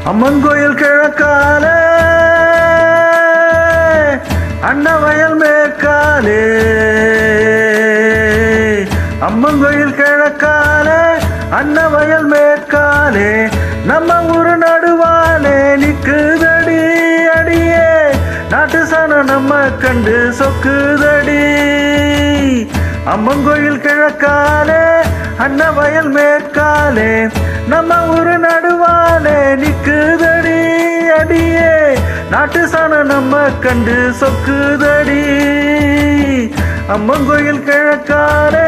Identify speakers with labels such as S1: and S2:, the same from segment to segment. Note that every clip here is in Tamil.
S1: அம்மன் கோயில் கிழக்காலே அன்னவயல் மேற்காலே அம்மன் கோயில் கிழக்காலே அன்னவயல் மேற்காலே நம்ம ஊரு நடுவாலே நிக்குதடி அடியே நாட்டு சனம் நம்ம கண்டு சொக்குதடி அம்மன் கோயில் கிழக்காலே அன்னவயல் மேற்காலே நம்ம ஊரு நடுவாலே நிக்குதடி அடியே நாட்டு சனம் நம்ம கண்டு சொக்குதடி அம்மன் கோயில் கிழக்காலே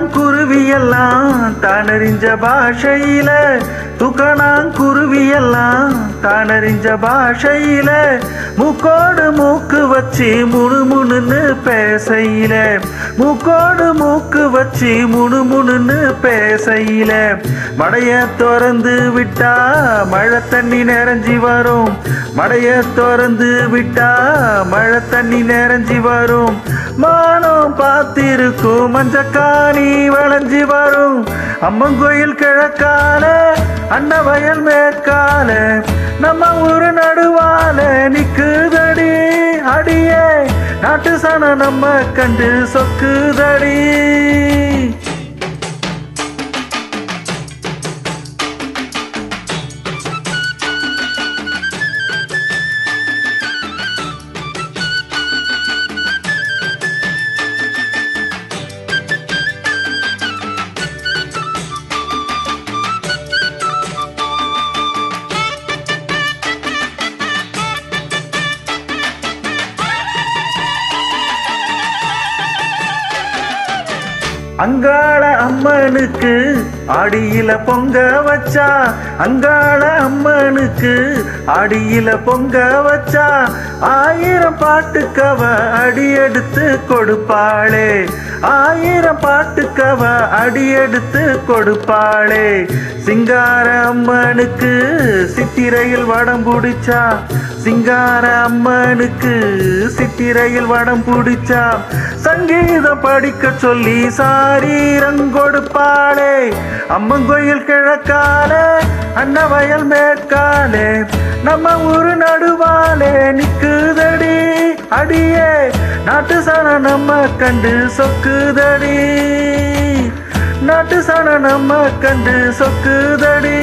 S1: தூக்கணாங்குருவியெல்லாம் தானறிஞ்ச பாஷையில தூக்கணாங்குருவியெல்லாம் தானறிஞ்ச பாஷையில மூக்கோடு மூக்கு வச்சு முணுமுணுன்னு பேசையில மூக்கோடு மூக்கு வச்சு முணுமுணுன்னு பேசையில மடைய திறந்து விட்டா மழை தண்ணி நிறைஞ்சி வரும் மடைய திறந்து விட்டா மழை தண்ணி நிறைஞ்சி வரும் மானம் பார்த்திருக்கும் மஞ்சக்காணி வளைஞ்சி வரும் அம்மன் கோயில் கிழக்கால அன்னவயல் மேற்கால நம்ம ஊரு நடுவால நிக்குதடி அடியே நாட்டு சனம் நம்ம கண்டு சொக்குதடி அங்காள அம்மனுக்கு ஆடியில பொங்க வச்சா அங்காள அம்மனுக்கு ஆடியில பொங்க வச்சா 1000 பாட்டுக்கவ அடி எடுத்து கொடுப்பாளே 1000 பாட்டுக்கவ அடி எடுத்து கொடுப்பாளே சிங்கார அம்மனுக்கு சித்திரையில் வடம் பிடிச்சா சிங்கார அம்மனுக்கு சித்திரையில் வடம் பிடிச்சா சங்கீதம் படிக்க சொல்லி சாரீரம் கொடுப்பாளே அம்மன் கோயில் கிழக்காலே அன்னவயல் மேற்காலே நம்ம ஊரு நடுவாலே நிக்குதடி அடியே நாட்டு சனம் நம்ம கண்டு சொக்குதடி நாட்டு சனம் நம்ம கண்டு சொக்குதடி